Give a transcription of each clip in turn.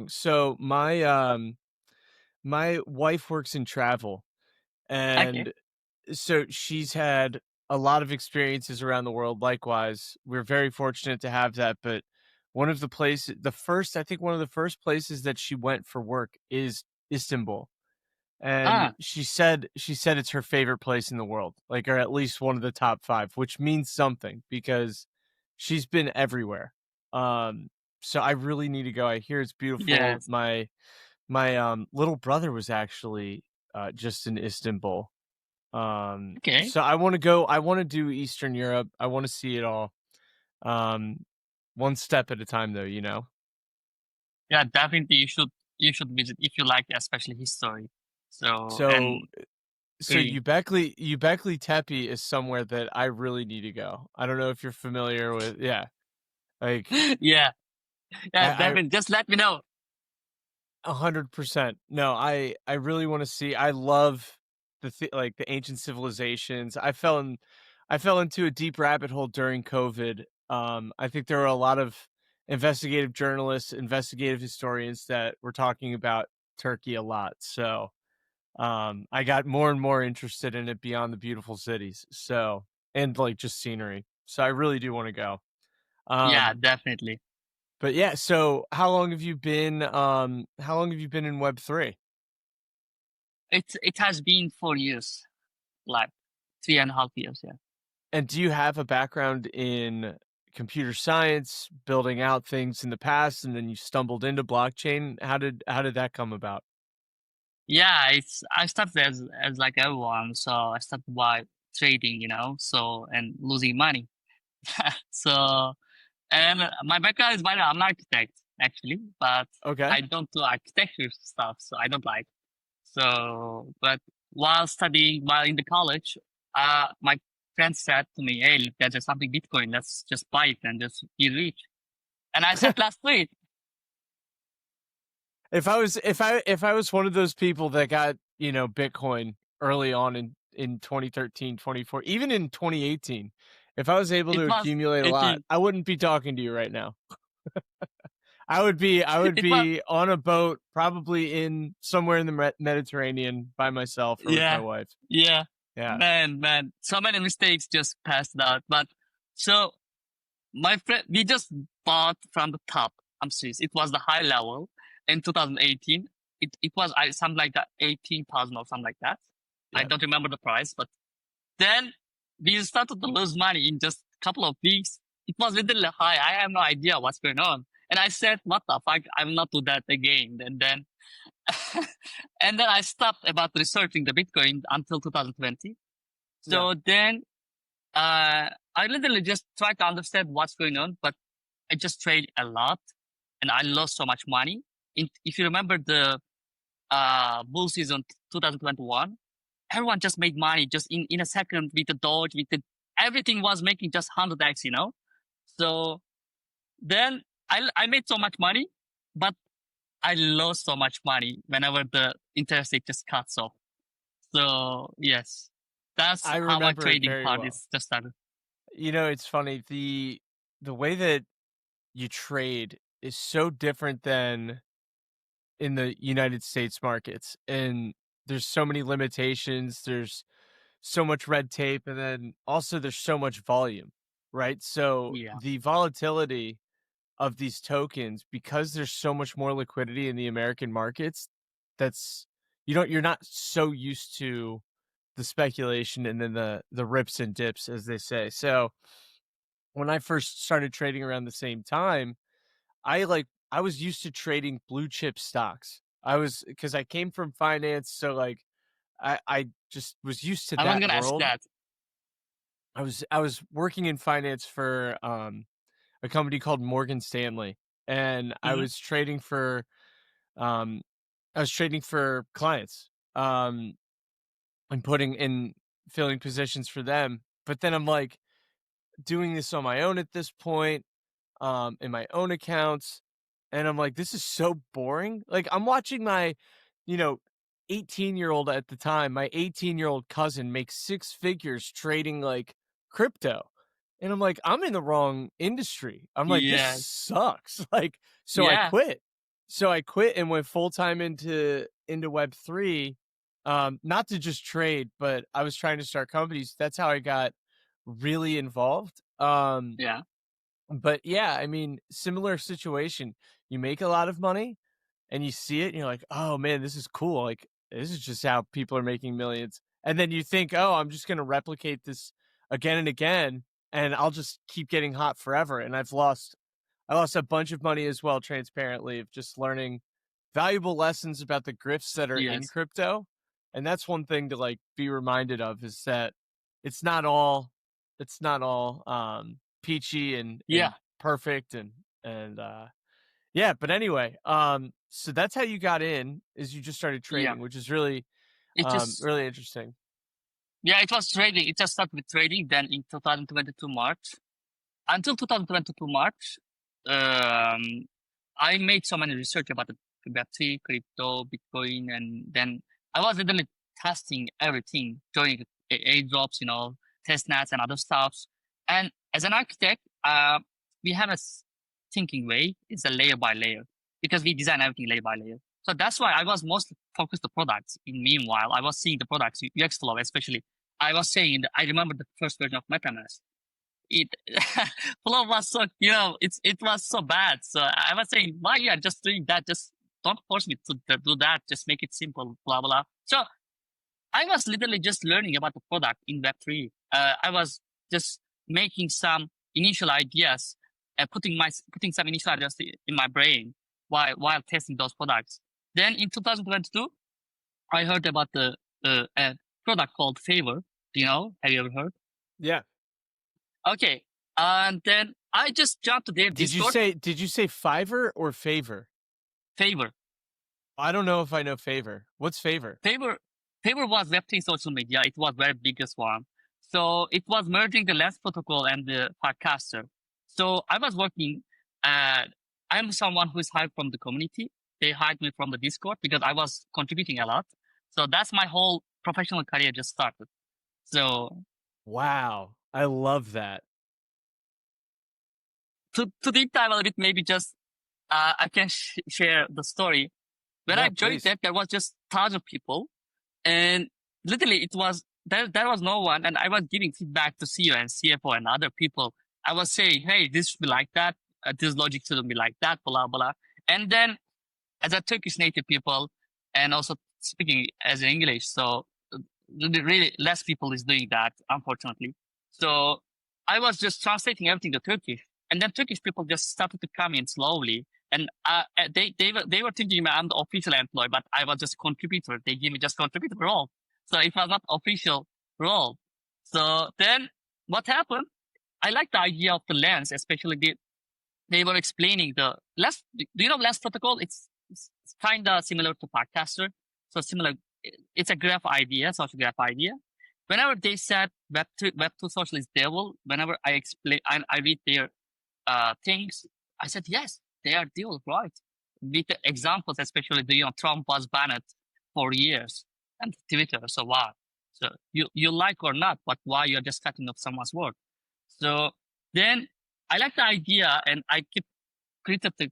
long. So my wife works in travel, Okay. and so she's had a lot of experiences around the world. Likewise, we're very fortunate to have that. But one of the first places that she went for work is Istanbul. And Ah, she said it's her favorite place in the world, like, or at least one of the top 5, which means something because she's been everywhere. Um, so I really need to go. I hear it's beautiful. yes. My little brother was actually, just in Istanbul. Okay. So I wanna go. I wanna do Eastern Europe. I wanna see it all, um, one step at a time, though, you know? Yeah, definitely you should visit if you like especially history. So So and So really, Göbekli Tepe is somewhere that I really need to go. I don't know if you're familiar with, yeah, like, yeah, yeah, I definitely. Just let me know. 100%. No, I really wanna see. I love like, the ancient civilizations. I fell into a deep rabbit hole during COVID. I think there were a lot of investigative journalists, investigative historians that were talking about Turkey a lot, so, I got more and more interested in it beyond the beautiful cities, so and, like, just scenery. So I really do wanna go. Yeah, Um, definitely. but yeah, so how long have you been in Web3? It has been 4 years, like 3.5 years. Yeah. And do you have a background in computer science, building out things in the past, and then you stumbled into blockchain? How did that come about? Yeah, it's I started as like everyone, so I started by trading, so and losing money. So and my background is by I'm an architect actually, but Okay. I don't do architecture stuff, so I don't like. So, but while in the college, my friend said to me, "Hey, there's something Bitcoin. Let's just buy it and just be rich." And I said, "Let's do it." If I was one of those people that got, Bitcoin early on in 2013, 24, even in 2018, if I was able It to was accumulate a lot, 18. I wouldn't be talking to you right now. I would It was be on a boat, probably in somewhere in the Mediterranean by myself or with my yeah, wife. yeah, Yeah. man. So many mistakes just passed out. But so my friend, we just bought from the top. I'm serious. It was the high level in 2018. It was something like that, 18,000 or something like that. I Yeah. don't remember the price, but then we started to lose money in just a couple of weeks. It was literally high. I have no idea what's going on. And I said, what the fuck? I will not do that again. And then, and then I stopped about researching the Bitcoin until 2020. Yeah. So then, I literally just tried to understand what's going on, but I just trade a lot and I lost so much money. If you remember the, bull season 2021, everyone just made money just in a second with the Doge, everything was making just 100x. So then I made so much money, but I lost so much money whenever the interest rate just cuts off. So yes, that's I how my remember it trading very part well. is just started. It's funny, the way that you trade is so different than in the United States markets, and there's so many limitations, there's so much red tape, and then also there's so much volume, right? So Yeah. the volatility of these tokens, because there's so much more liquidity in the American markets, that's you're not so used to the speculation and then the rips and dips, as they say. So when I first started trading around the same time, I was used to trading blue chip stocks. I was because I came from finance, so like I just was used to I was that gonna ask world. that. I was working in finance for a company called Morgan Stanley, and Hmm. um I was trading for clients, and putting in filling positions for them. But then I'm like doing this on my own at this point, in my own accounts, and I'm like, this is so boring. Like I'm watching my, you know, 18-year-old at the time, my 18-year-old cousin make 6 figures trading like crypto. And I'm like, I'm in the wrong industry. I'm like, this Yes. sucks. Like, so I Yeah. quit. So I quit and went full time into Web3, not to just trade, but I was trying to start companies. That's how I got really involved. Yeah. But yeah, I mean, similar situation. You make a lot of money and you see it and you're like, "Oh man, this is cool. Like this is just how people are making millions." And then you think, "Oh, I'm just going to replicate this again and again and I'll just keep getting hot forever." And I lost a bunch of money as well transparently of just learning valuable lessons about the grifts that are in Yes. crypto. And that's one thing to like be reminded of is that it's not all peachy and Yeah. perfect and yeah, but anyway, so that's how you got in is you just started Yeah. trading, which is really It just really interesting. yeah, it was trading. It just started with trading. Then in 2022 March, until 2022 March, um, I made so many research about the Web3, crypto, Bitcoin, and then I was literally testing everything, joining airdrops, testnets and other stuffs. And as an architect, we have thinking way. It's a layer by layer because we design everything layer by layer. So that's why I was mostly focused on products. In meanwhile, I was seeing the products, UX flow, especially. I was saying that I remember the first version of MetaMask. It flow was so it was so bad. So I was saying, why you are just doing that? Just don't force me to do that. Just make it simple. Blah blah. So I was literally just learning about the product in Web3. I was just making some initial ideas, putting some initial ideas in my brain while testing those products. Then in 2022, I heard about the a product called Favor. Do you know? Have you ever heard? Yeah. Okay. And then I just jumped to their Discord. Did you say Fiverr or Favor? Favor. I don't know if I know Favor. What's Favor? Favor. Favor was Web3 social media. It was very biggest one. So it was merging the Lens protocol and the podcaster. So I was working. I'm someone who is hired from the community. They hired me from the Discord because I was contributing a lot. So that's my whole professional career just started. So Wow. I love that. to deep dive a little bit, maybe just I can share the story. When I Yeah, joined please. that, there was just thousands of people, and literally it was there was no one, and I was giving feedback to CEO and CFO and other people. I was saying, hey, this should be like that. This logic shouldn't be like that. Blah blah. And then as a Turkish native people, and also speaking as an English, so really less people is doing that, unfortunately. So I was just translating everything to Turkish, and then Turkish people just started to come in slowly. And they were thinking I'm the official employee, but I was just a contributor. They give me just contributor role, so it was not official role. So then what happened? I like the idea of the lens, especially they were explaining the lens. Do you know lens protocol? It's kind of similar to podcaster, so similar. It's a graph idea, social graph idea. Whenever they said Web2 social is devil, whenever I explain, I read their things, I said, yes, they are devil, right? With the examples, especially Trump was banned for years and Twitter. So why? So you like or not, but why you're just cutting off someone's word? So then I like the idea and I keep created the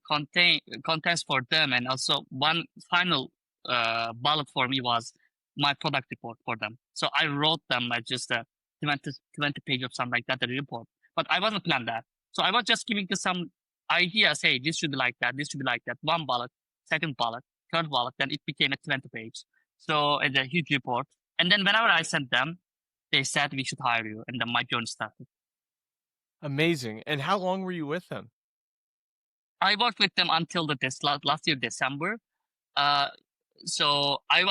contents for them. And also one final bullet for me was my product report for them. So I wrote them just a 20 page or something like that, the report. But I wasn't planned that. So I was just giving to some ideas, hey, this should be like that, this should be like that. One bullet, second bullet, third bullet, then it became a 20 page. So it's a huge report. And then whenever I sent them, they said we should hire you. And then my journey started. Amazing. And how long were you with them? I worked with them until last year, December. Uh, so I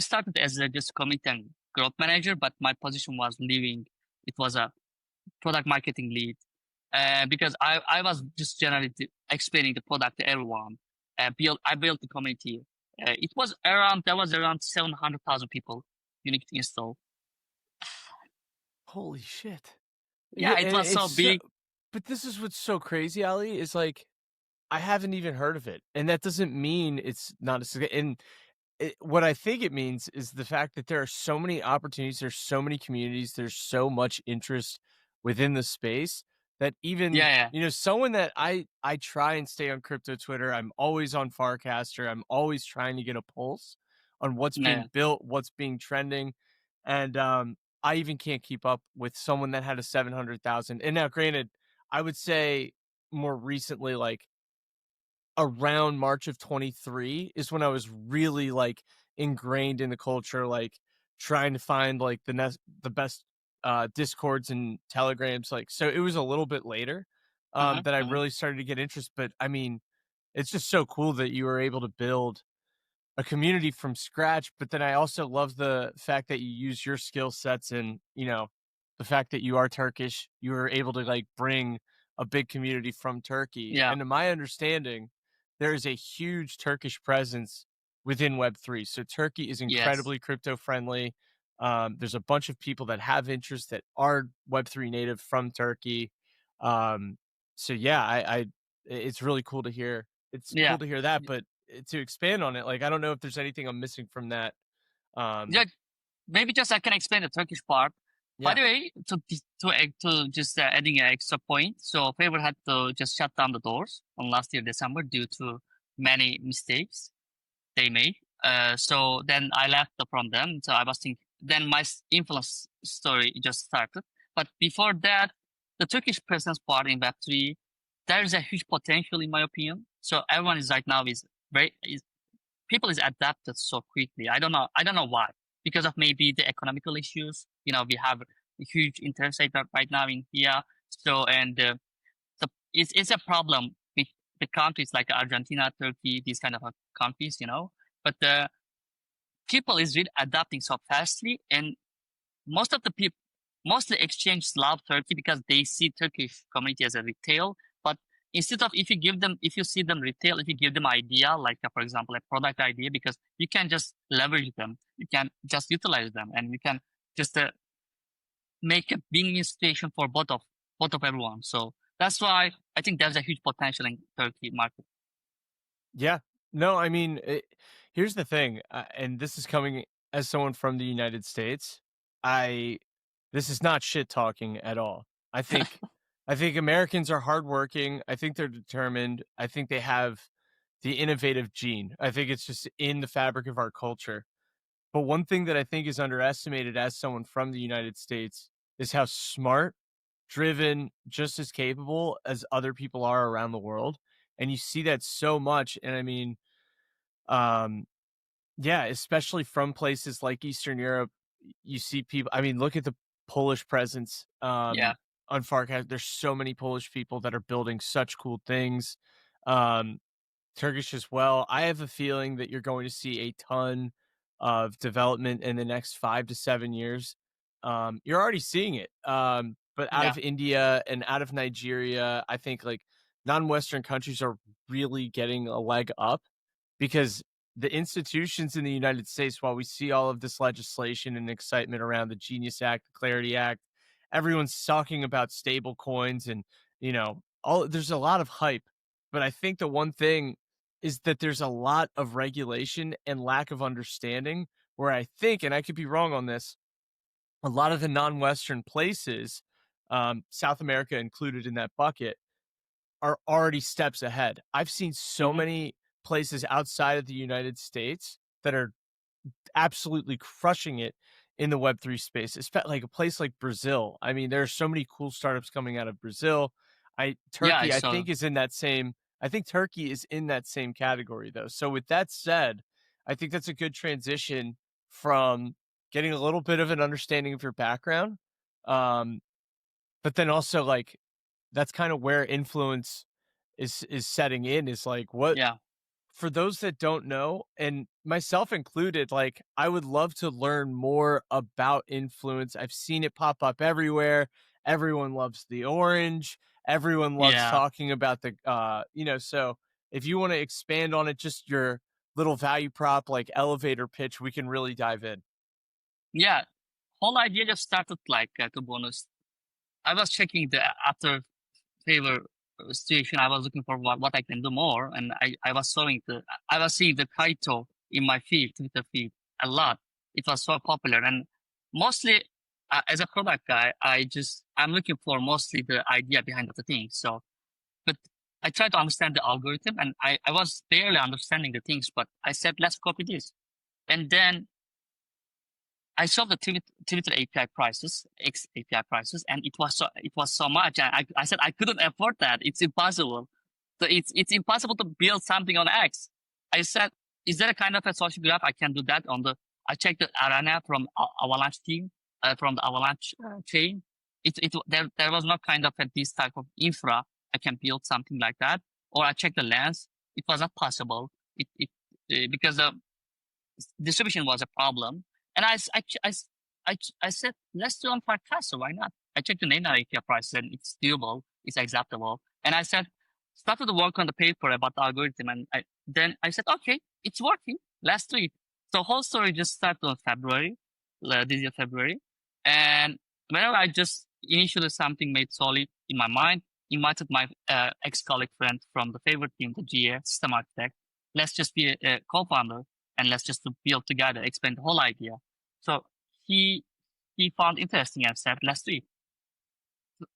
started as a just community and growth manager, but my position was leaving. It was a product marketing lead, because I was just generally explaining the product to everyone. I built the community. There was around 700,000 people unique to install. Holy shit. Yeah, Yeah, it and was it's so so big. but this is what's so crazy, Ali, is like I haven't even heard of it. And that doesn't mean it's not and what I think it means is the fact that there are so many opportunities, there's so many communities, there's so much interest within the space that even, Yeah. someone that I try and stay on crypto Twitter. I'm always on Farcaster. I'm always trying to get a pulse on what's Yeah. being built, what's being trending, and I even can't keep up with someone that had a 700,000. And now, granted, I would say more recently, like around March of 23 is when I was really, like, ingrained in the culture, like, trying to find, like, the best, Discords and Telegrams, like, so it was a little bit later, Uh-huh. that I Uh-huh. really started to get interest, but, I mean, it's just so cool that you were able to build a community from scratch, but then I also love the fact that you use your skill sets and, the fact that you are Turkish, you were able to like bring a big community from Turkey. Yeah. And to my understanding, there is a huge Turkish presence within Web3. So Turkey is Yes. incredibly crypto friendly. There's a bunch of people that have interests that are Web3 native from Turkey. Um, so yeah, it's really cool to hear. It's cool Yeah. to hear that, but to expand on it, like, I don't know if there's anything I'm missing from that. Yeah. Um, Maybe just I can explain the Turkish part. By yeah. the way, to just adding an extra point, so Favor had to just shut down the doors on last year December due to many mistakes they made. So then I left from them. So I was thinking, then my influence story just started. But before that, the Turkish presence part in Web3, there is a huge potential in my opinion. So everyone is right now is very is people is adapted so quickly. I don't know why. Because of maybe the economical issues. We have a huge interest rate right now in here. So and it's a problem with the countries like Argentina, Turkey, these kind of countries. But the people is really adapting so fastly, and most of the people, mostly exchanges love Turkey because they see Turkish community as a retail. But instead of if you see them retail, if you give them idea, like for example, a product idea, because you can just leverage them, you can just utilize them, and you can just make a win-win situation for both of everyone. So that's why I think there's a huge potential in Turkey market. Yeah. No, I mean, here's the thing, and this is coming as someone from the United States. I This is not shit talking at all. I think I think Americans are hardworking. I think they're determined. I think they have the innovative gene. I think it's just in the fabric of our culture. But one thing that I think is underestimated as someone from the United States is how smart, driven, just as capable as other people are around the world. And you see that so much. And I mean, um, yeah, especially from places like Eastern Europe, you see people. I mean, look at the Polish presence Yeah, on Farcast. There's so many Polish people that are building such cool things. Um, Turkish as well. I have a feeling that you're going to see a ton of development in the next 5 to 7 years. You're already seeing it. But out yeah, of India and out of Nigeria, I think like non-Western countries are really getting a leg up because the institutions in the United States, while we see all of this legislation and excitement around the Genius Act, the Clarity Act, everyone's talking about stable coins and, all there's a lot of hype. But I think the one thing is that there's a lot of regulation and lack of understanding where I think, and I could be wrong on this, a lot of the non-Western places, South America included in that bucket, are already steps ahead. I've seen so hmm many places outside of the United States that are absolutely crushing it in the Web3 space, like a place like Brazil. I mean, there are so many cool startups coming out of Brazil. yeah. I Turkey, I saw. think, is in that same. I think Turkey is in that same category, though. So, with that said, I think that's a good transition from getting a little bit of an understanding of your background, um, but then also like that's kind of where influence is setting in. Is like what Yeah, for those that don't know, and myself included, like I would love to learn more about influence. I've seen it pop up everywhere. Everyone loves the orange. Everyone loves yeah, talking about so if you want to expand on it, just your little value prop, like elevator pitch, we can really dive in. yeah. Whole idea just started like to bonus. I was checking the after favor situation. I was looking for what I can do more, and I was seeing the title in my feed, Twitter feed, a lot. It was so popular, and mostly as a product guy, I'm looking for mostly the idea behind the thing. So, but I tried to understand the algorithm, and I was barely understanding the things. But I said, let's copy this, and then I saw the Twitter API prices, X API prices, and it was so much. And I said I couldn't afford that. It's impossible. So it's impossible to build something on X. I said, is there a kind of a social graph I can do that on the? I checked the Arena from Avalanche team, from the Avalanche chain. There was no kind of this type of infra I can build something like that. Or I checked the lens. It was not possible. Because the distribution was a problem. And I said, let's do on Farcaster. Why not? I checked the name API price and it's doable. It's acceptable. And I said, started to work on the paper about the algorithm. And then I said, okay, it's working. Let's do it. So whole story just started on February, this year, February. And whenever I just initially something made solid in my mind, invited my ex-colleague friend from the favorite team, the GA, system architect. Let's just be a co-founder and let's just build together, explain the whole idea. So he found interesting and said, let's do it.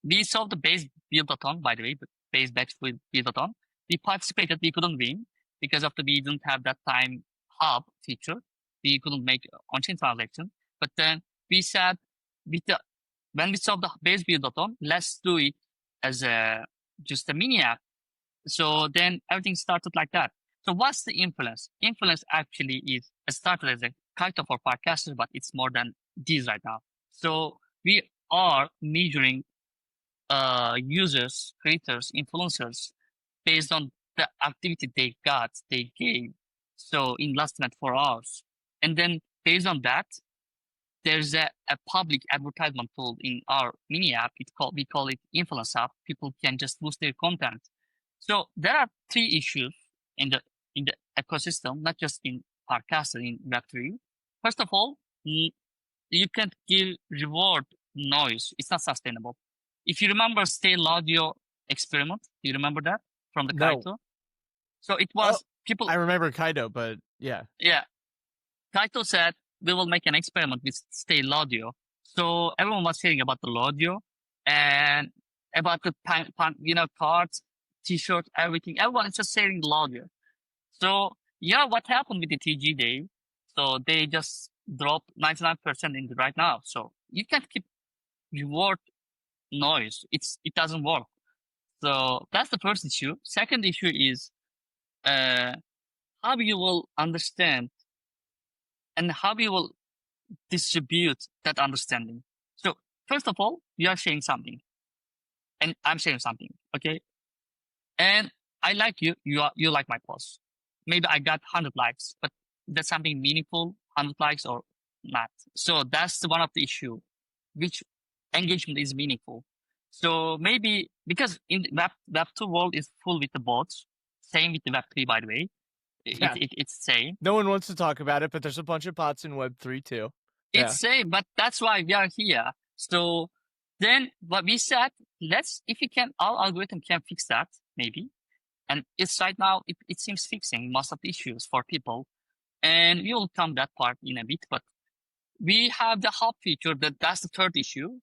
We solved the base build-a-thon, by the way, the base batch build-a-thon. We participated, we couldn't win because of we didn't have that time hub feature. We couldn't make on-chain transaction. But then we said, when we solved the base build-a-thon, let's do it as just a mini app. So then everything started like that. So what's the Inflynce? Inflynce actually started as a kite for podcasters, but it's more than these right now. So we are measuring users, creators, influencers based on the activity they gave. So in last 24 hours. And then based on that, there's a public advertisement tool in our mini app. We call it Inflynce app. People can just boost their content. So there are three issues in the ecosystem, not just in Podcaster, in Web3. First of all, you can't give reward noise. It's not sustainable. If you remember Stale Audio experiment, do you remember that from the No. Kaito? So it was people. I remember Kaido, but yeah. Yeah. Kaito said, we will make an experiment with Stale Audio. So everyone was hearing about the audio and about the cards, t-shirts, everything. Everyone is just sharing the audio. So what happened with the TG day? So they just dropped 99% in the right now. So you can't keep reward noise. It doesn't work. So that's the first issue. Second issue is how you will understand and how you will distribute that understanding. So first of all, you are sharing something, and I'm sharing something, okay? And I like you. You like my post. Maybe I got 100 likes, but that's something meaningful, 100 likes or not. So that's one of the issue, which engagement is meaningful. So maybe because in the Web 2 world is full with the bots, same with the Web 3, by the way. Yeah. It's same. No one wants to talk about it, but there's a bunch of bots in Web3 too. It's same, but that's why we are here. So then what we said, if we can, our algorithm can fix that, maybe. And it's right now, it seems fixing most of the issues for people. And we will come that part in a bit, but we have the hub feature that's the third issue.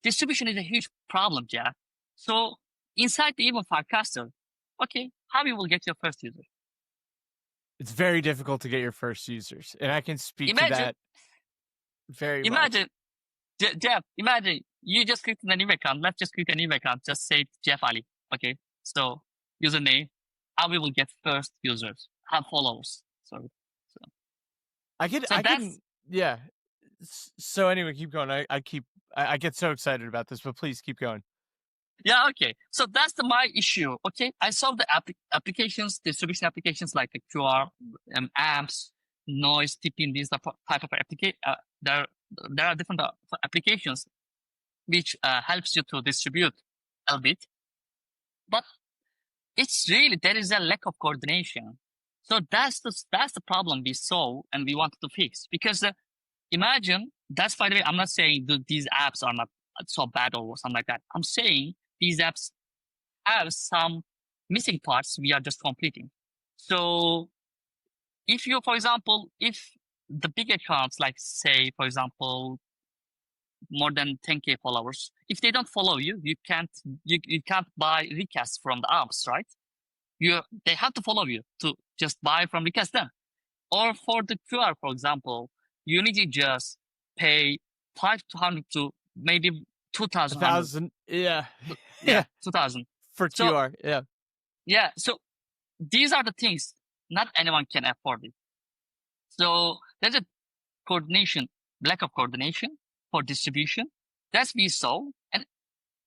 Distribution is a huge problem, Jeff. So inside the even Farcaster, okay, how you will get your first user? It's very difficult to get your first users. And I can speak to that very much. Jeff, imagine you just clicked on a new account. Let's just click a new account. Just say Jeff Ali. Okay. So username, how we will get first users, have followers. Sorry. Yeah. So anyway, keep going. I get so excited about this, but please keep going. Yeah, okay. So that's my issue. Okay, I saw the applications, distribution applications like the QR, amps, noise, tipping, these type of application. There are different applications which helps you to distribute a bit, but it's really there is a lack of coordination. So that's the problem we saw and we wanted to fix because imagine that's by the way I'm not saying these apps are not so bad or something like that. I'm saying these apps have some missing parts we are just completing. So if you, for example, if the big accounts like say, for example, more than 10K followers. If they don't follow you, you can't buy recasts from the apps, right? They have to follow you to just buy from recast them. Or for the QR, for example, you need to just pay 500 to maybe A 2,000. thousand, yeah, Yeah, yeah, 2,000. for So QR, yeah. yeah, so these are the things not anyone can afford it. So there's a coordination, lack of coordination for distribution. That's we saw. And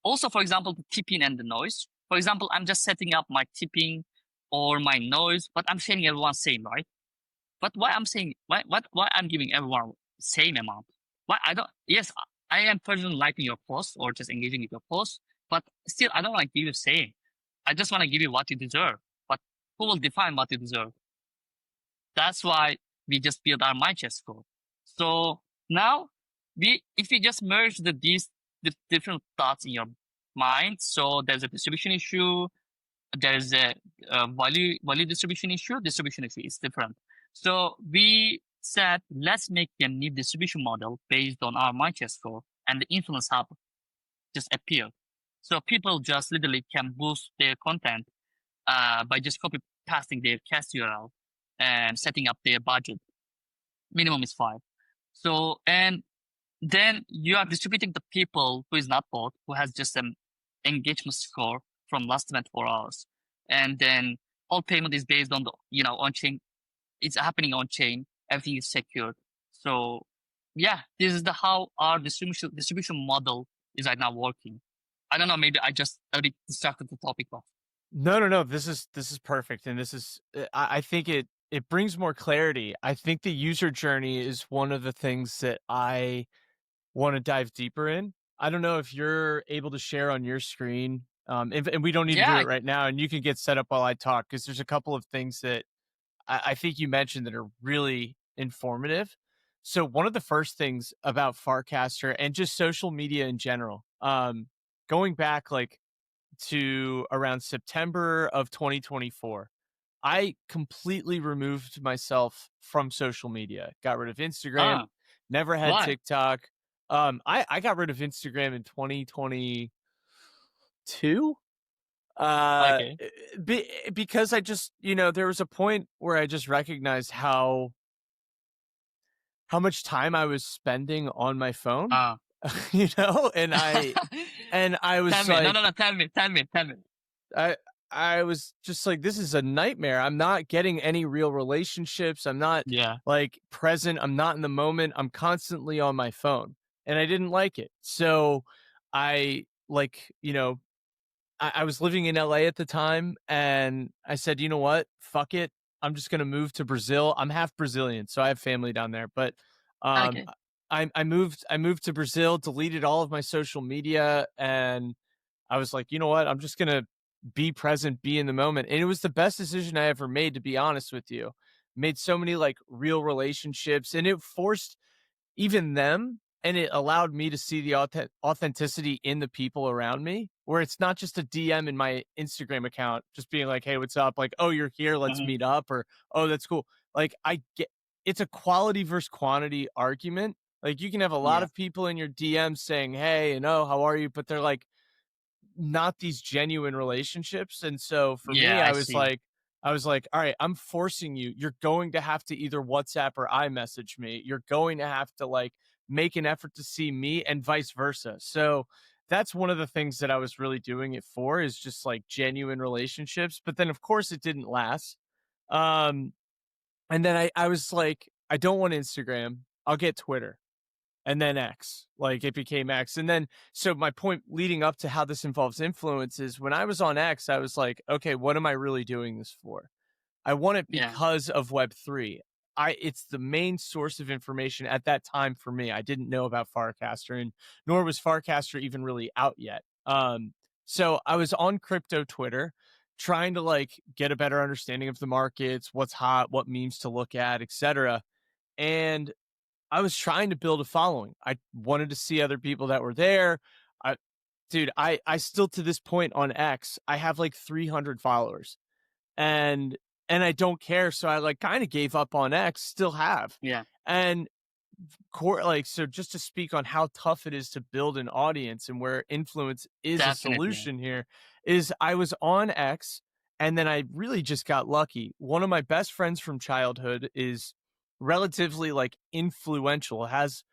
also, for example, the tipping and the noise. For example, I'm just setting up my tipping or my noise, but I'm sharing everyone same, right? But why I'm saying why I'm giving everyone same amount? Why I don't? Yes, I am personally liking your post or just engaging with your post, but still I don't want to give you same. I just want to give you what you deserve. But who will define what you deserve? That's why we just build our mindset score. So now if we just merge the different thoughts in your mind, so there's a distribution issue, there's a value distribution issue. Distribution issue is different. So we said let's make a new distribution model based on our mindset score, and the influence hub just appeared. So people just literally can boost their content by just copy pasting their cast URL and setting up their budget. Minimum is 5. So and then you are distributing the people who is not bought, who has just an engagement score from last 24 hours. And then all payment is based on the, on chain. It's happening on chain. Everything is secured. So yeah, this is the how our distribution model is right now working. I don't know, maybe I just already distracted the topic, but No, no, no. This is perfect, and this is. I think it brings more clarity. I think the user journey is one of the things that I want to dive deeper in. I don't know if you're able to share on your screen, and we don't need to do yeah, it right now, and you can get set up while I talk because there's a couple of things that I think you mentioned that are really informative. So one of the first things about Farcaster and just social media in general, going back like to around September of 2024, I completely removed myself from social media. Got rid of Instagram, never had why? TikTok. I got rid of Instagram in 2022. Uh, Okay. because I just, there was a point where I just recognized how much time I was spending on my phone, Uh, and I tell was me. No, like, no, no. Tell me. I I was just like, this is a nightmare. I'm not getting any real relationships. I'm not Yeah. like present. I'm not in the moment. I'm constantly on my phone. And I didn't like it. So I like, I was living in LA at the time and I said, you know what? Fuck it. I'm just gonna move to Brazil. I'm half Brazilian, so I have family down there. But um Okay. I moved to Brazil, deleted all of my social media, and I was like, you know what? I'm just gonna be present, be in the moment. And it was the best decision I ever made, to be honest with you. Made so many like real relationships, and it forced even them, and it allowed me to see the authenticity in the people around me, where it's not just a DM in my Instagram account just being like, hey, what's up, like, oh, you're here, let's Mhm. meet up, or oh, that's cool. Like, I get, it's a quality versus quantity argument. Like, you can have a lot Yeah. of people in your DMs saying hey and oh, how are you, but they're like not these genuine relationships. And so for me, Yeah, I see. I was like, all right, I'm forcing you. You're going to have to either WhatsApp or iMessage me. You're going to have to like make an effort to see me and vice versa. So that's one of the things that I was really doing it for, is just like genuine relationships. But then of course it didn't last. Um, and then I was like, I don't want Instagram. I'll get Twitter, and then X. Like, it became X. And then, so my point leading up to how this involves influence is, when I was on X, I was like, okay, what am I really doing this for? I want it Yeah. because of Web3. It's the main source of information at that time for me. I didn't know about Farcaster, and nor was Farcaster even really out yet. So I was on crypto Twitter trying to like get a better understanding of the markets, what's hot, what memes to look at, etc. And I was trying to build a following. I wanted to see other people that were there. I, dude, I still, to this point on X, I have like 300 followers, and I don't care. So I like kind of gave up on X. Still have, Yeah. and like, so just to speak on how tough it is to build an audience and where influence is a Definitely. solution here is I was on X and then I really just got lucky. One of my best friends from childhood is relatively like influential, has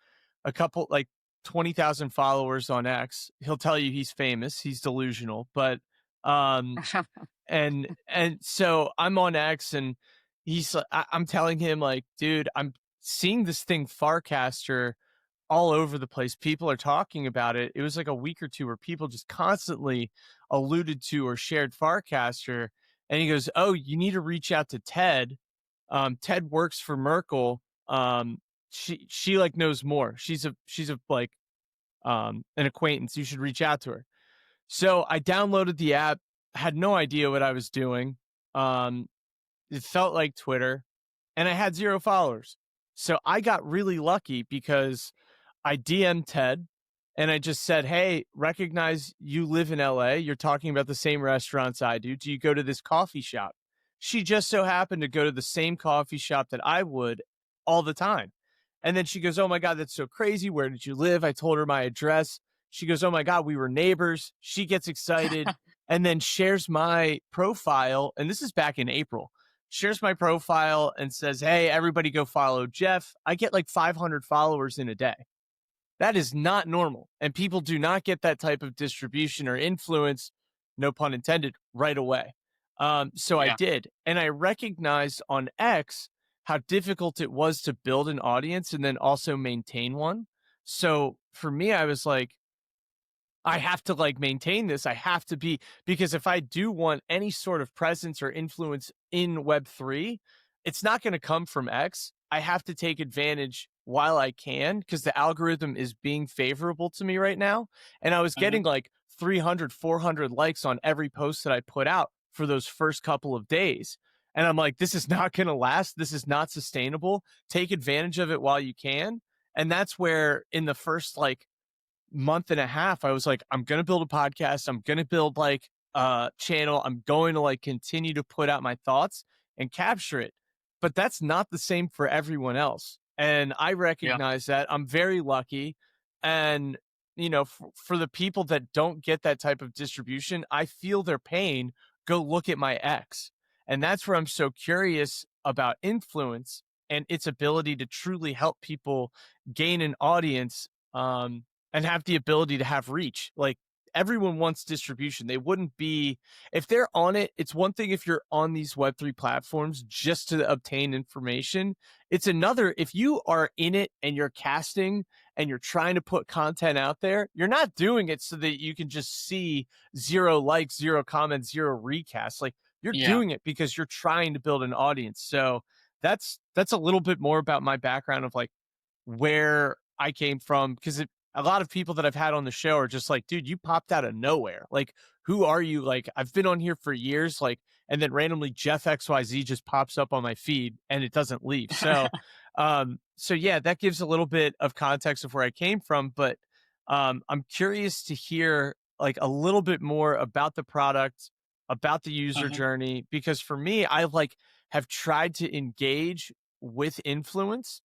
a couple like 20,000 followers on X. He'll tell you he's famous, he's delusional, but um and so I'm on X and I'm telling him like, dude, I'm seeing this thing Farcaster all over the place. People are talking about it. It was like a week or two where people just constantly alluded to or shared Farcaster. And he goes, "Oh, you need to reach out to Ted. Ted works for Merkel. She like knows more. She's a like an acquaintance. You should reach out to her." So I downloaded the app, had no idea what I was doing. Um, it felt like Twitter, and I had 0 followers. So I got really lucky because I DM'd Ted and I just said, "Hey, recognize you live in LA. You're talking about the same restaurants I do. Do you go to this coffee shop?" She just so happened to go to the same coffee shop that I would all the time. And then she goes, "Oh my God, that's so crazy. Where did you live?" I told her my address. She goes, "Oh my God, we were neighbors." She gets excited and then shares my profile. And this is back in April. Shares my profile and says, "Hey, everybody go follow Jeff." I get like 500 followers in a day. That is not normal. And people do not get that type of distribution or influence, no pun intended, right away. So I Yeah. did. And I recognized on X how difficult it was to build an audience and then also maintain one. So for me, I was like, I have to like maintain this. I have to be because if I do want any sort of presence or influence in Web3, it's not going to come from X. I have to take advantage while I can because the algorithm is being favorable to me right now. And I was Hmm. getting like 300, 400 likes on every post that I put out for those first couple of days. And I'm like, this is not going to last. This is not sustainable. Take advantage of it while you can. And that's where in the first like month and a half, I was like, I'm going to build a podcast. I'm going to build like a channel. I'm going to like continue to put out my thoughts and capture it. But that's not the same for everyone else. And I Yeah. recognize that I'm very lucky. And, for the people that don't get that type of distribution, I feel their pain. Go look at my ex. And that's where I'm so curious about influence and its ability to truly help people gain an audience. And have the ability to have reach. Like everyone wants distribution. They wouldn't be if they're on it. It's one thing if you're on these Web3 platforms just to obtain information. It's another if you are in it and you're casting and you're trying to put content out there, you're not doing it so that you can just see 0 likes, 0 comments, 0 recasts. Like you're Yeah. doing it because you're trying to build an audience. So that's a little bit more about my background of like where I came from because a lot of people that I've had on the show are just like, dude, you popped out of nowhere. Like, who are you? Like, I've been on here for years, like, and then randomly Jeff XYZ just pops up on my feed and it doesn't leave. So yeah, that gives a little bit of context of where I came from, but I'm curious to hear like a little bit more about the product, about the user Hmm. journey, because for me, I like have tried to engage with influence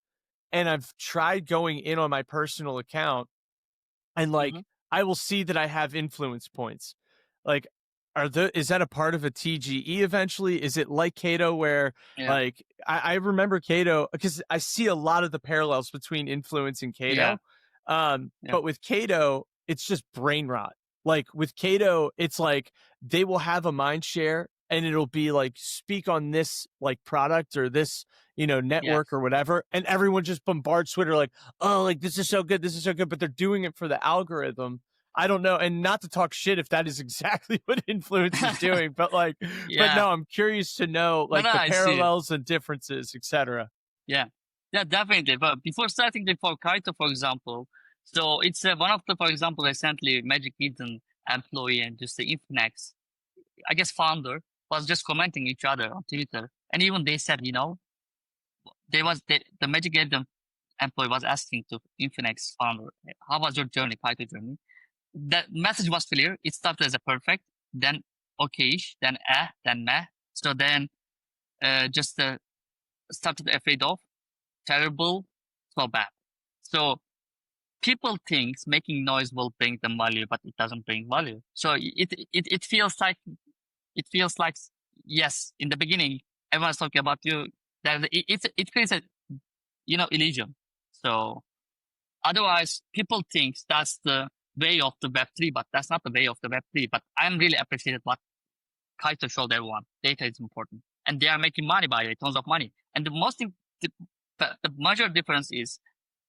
and I've tried going in on my personal account and Hmm. like I will see that I have influence points. Like, is that a part of a TGE eventually? Is it like Cato where Yeah. like I remember Cato because I see a lot of the parallels between influence and Yeah. Cato. Yeah. But with Cato, it's just brain rot. Like with Cato, it's like they will have a mind share and it'll be like speak on this like product or this, network Yes. or whatever. And everyone just bombards Twitter like, oh, like this is so good, this is so good, but they're doing it for the algorithm. I don't know, and not to talk shit if that is exactly what influence is doing, but like, but Yeah. no, I'm curious to know No, like no, the I see. parallels and differences, etc. Yeah. Yeah, definitely. But before starting the for Kaito, for example, so it's one of the, for example, recently Magic Eden employee and just the Inflynce, I guess founder, was just commenting each other on Twitter. And even they said, the Magic Eden employee was asking to Inflynce founder, how was your journey, Kaito journey? The message was clear. It started as a perfect, then okayish, then then meh. So then just started afraid of terrible, so bad. So people think making noise will bring them value, but it doesn't bring value. So it feels like yes, in the beginning everyone's talking about you. That it creates a illusion. So otherwise, people think that's the way of the Web3, but that's not the way of the Web3. But I'm really appreciated what Kaito showed everyone. Data is important, and they are making money by it, tons of money. And the major difference is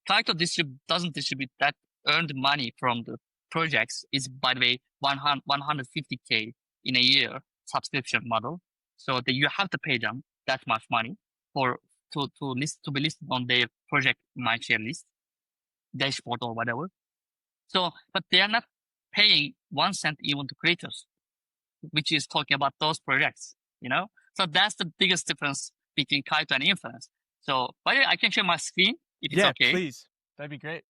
Kaito doesn't distribute that earned money from the projects. Is by the way 150K in a year subscription model. So that you have to pay them that much money for to be listed on their project mindshare list, dashboard or whatever. So, but they are not paying 1 cent even to creators, which is talking about those projects, So that's the biggest difference between Kaito and Inflynce. So, by the way, I can share my screen if it's Yeah, okay. please. That'd be great.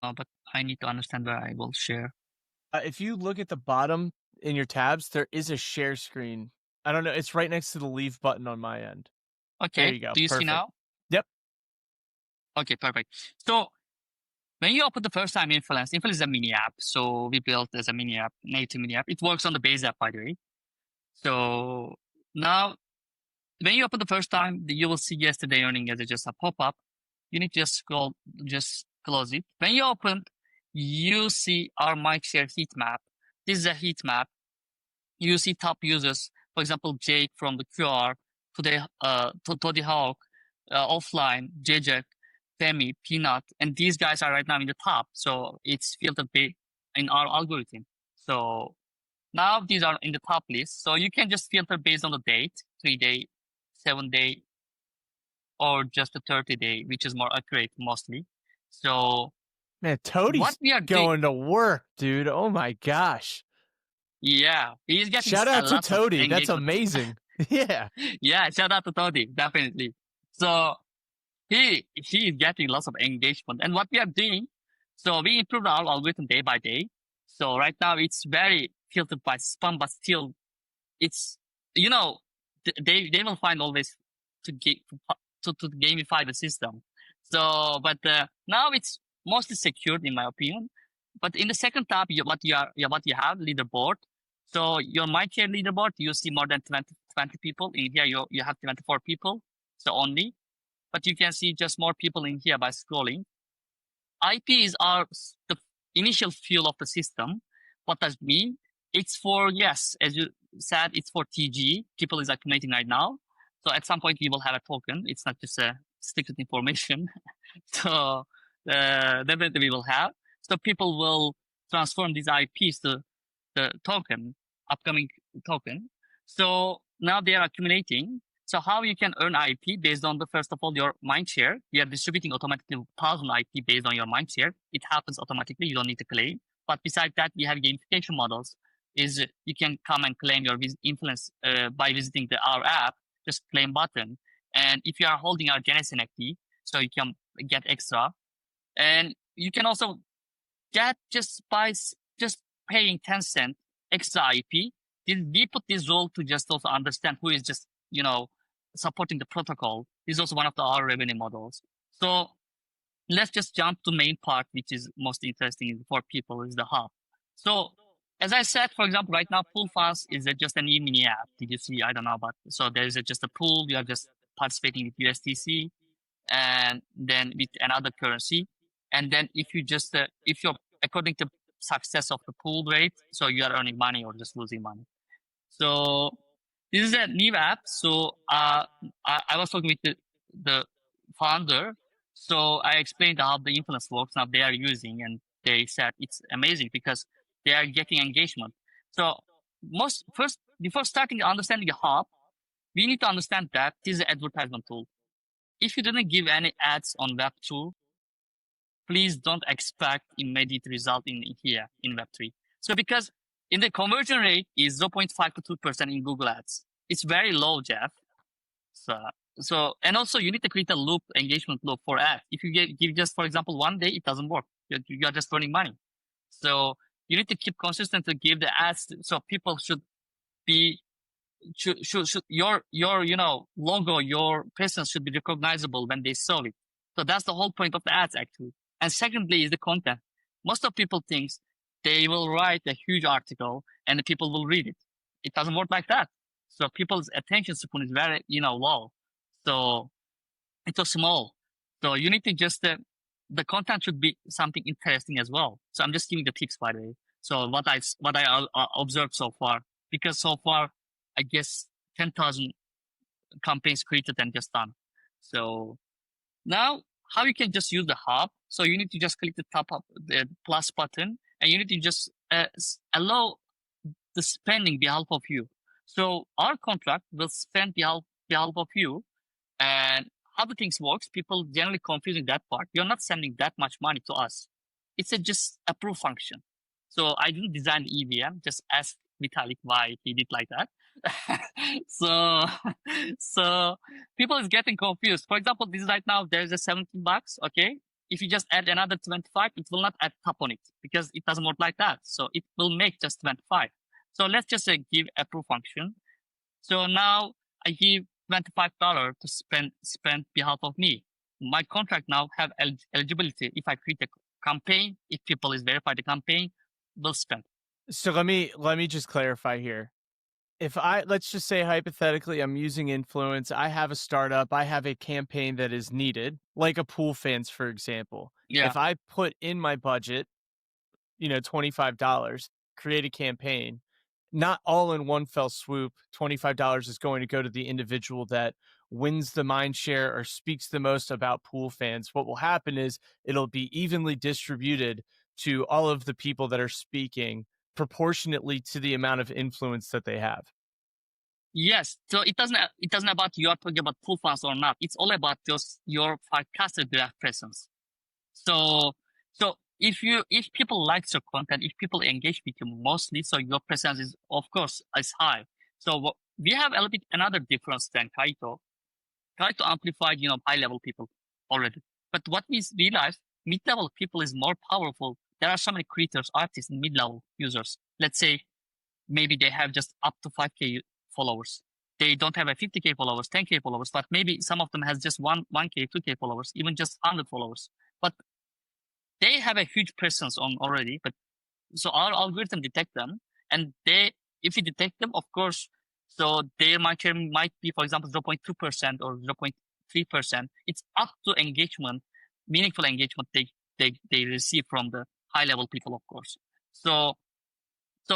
But I need to understand where I will share. If you look at the bottom in your tabs, there is a share screen. I don't know. It's right next to the leave button on my end. There Okay. you go. Do you see Perfect. now? Yep. Okay, perfect. So when you open the first time Inflynce is a mini app. So we built as a mini app, native mini app. It works on the base app, by the way. So now when you open the first time, you will see yesterday earning as just a pop-up. You need to just close it. When you open, you see our mindshare heat map. This is a heat map. You see top users, for example, Jake from the QR, Toddy Hawk, Offline, JJ, Femi, Peanut, and these guys are right now in the top. So it's filtered in our algorithm. So now these are in the top list. So you can just filter based on the date, 3-day, 7-day, or just the 30-day, which is more accurate mostly. So man, Toadie's going to work, dude. Oh my gosh. Yeah, he's getting shout out to Toadie. That's engagement. Amazing. Yeah. Yeah, shout out to Toadie, definitely. So he is getting lots of engagement. And what we are doing, so we improve our algorithm day by day. So right now it's very filtered by spam, but still it's they will find always to gamify the system. So but now it's mostly secured in my opinion. But in the second tab, what you have leaderboard. So your mindshare leaderboard, you see more than 20 people in here. You have 24 people, so only. But you can see just more people in here by scrolling. IPs are the initial fuel of the system. What does it mean? It's for, yes, as you said, it's for TG. People is accumulating right now. So at some point we will have a token. It's not just a secret information. So definitely we will have. So people will transform these IPs to the token, upcoming token. So now they are accumulating. So how you can earn IP based on first of all, your mindshare. You are distributing automatically 1,000 IP based on your mindshare. It happens automatically. You don't need to claim. But besides that, we have gamification models. Is you can come and claim your Inflynce by visiting our app, just claim button. And if you are holding our Genesis NFT, so you can get extra. And you can also get just by just paying 10 cents extra IP. We put this role to just also understand who is just, supporting the protocol. This is also one of our revenue models. So let's just jump to main part, which is most interesting for people, is the hub. So as I said, for example, right now, pool funds is just an e-mini app. Did you see? I don't know about. So there is just a pool. You are just participating with USDC and then with another currency. And then if you're according to success of the pool rate, so you are earning money or just losing money. So this is a new app. So I was talking with the founder. So I explained how the Inflynce works. Now they are using, and they said it's amazing because they are getting engagement. So first, before starting understanding the hub, we need to understand that this is an advertisement tool. If you didn't give any ads on Web2, please don't expect immediate result in here in Web3. So because in the conversion rate is 0.5 to 2% in Google Ads. It's very low, Jeff. So and also you need to create a loop, engagement loop for ads. If you give just, for example, one day, it doesn't work. You're just burning money. So you need to keep consistent to give the ads. So people should be should your logo, your presence should be recognizable when they saw it. So that's the whole point of the ads actually. And secondly is the content. Most of people thinks they will write a huge article and the people will read it. It doesn't work like that. So people's attention span is very low. So it's so small. So you need to just the content should be something interesting as well. So I'm just giving the tips by the way. So what I observed so far, because so far I guess 10,000 campaigns created and just done. So now how you can just use the hub. So you need to just click the top up the plus button and you need to just allow the spending behalf of you. So our contract will spend behalf of you, and how the things works, people generally confusing that part. You're not sending that much money to us. It's just a proof function. So I didn't design the EVM. Just ask Vitalik why he did like that. so, so people is getting confused. For example, this right now there's a 17 bucks. Okay, if you just add another 25, it will not add top on it because it doesn't work like that. So it will make just 25. So let's just give a proof function. So now I give $25 to spend behalf of me. My contract now have eligibility. If I create a campaign, if people is verified the campaign, will spend. So let me just clarify here. If let's just say hypothetically I'm using Inflynce, I have a startup, I have a campaign that is needed, like a Poolfans, for example. Yeah. If I put in my budget, $25, create a campaign, not all in one fell swoop, $25 is going to go to the individual that wins the mind share or speaks the most about Poolfans. What will happen is it'll be evenly distributed to all of the people that are speaking proportionately to the amount of influence that they have. Yes. So it doesn't about you are talking about full funds or not. It's all about just your forecasted direct presence. So if people like your content, if people engage with you mostly, so your presence is of course is high. So we have a little bit another difference than Kaito. Kaito amplified high level people already. But what we realized, mid level people is more powerful. There are so many creators, artists, mid level users. Let's say maybe they have just up to 5K followers. They don't have a 50K followers, 10K followers, but maybe some of them has just 1K, 2K followers, even just 100 followers. But they have a huge presence on already. But so our algorithm detect them, and if we detect them, of course, so their market share might be, for example, 0.2% or 0.3%. It's up to engagement, meaningful engagement they receive from the high level people, of course. So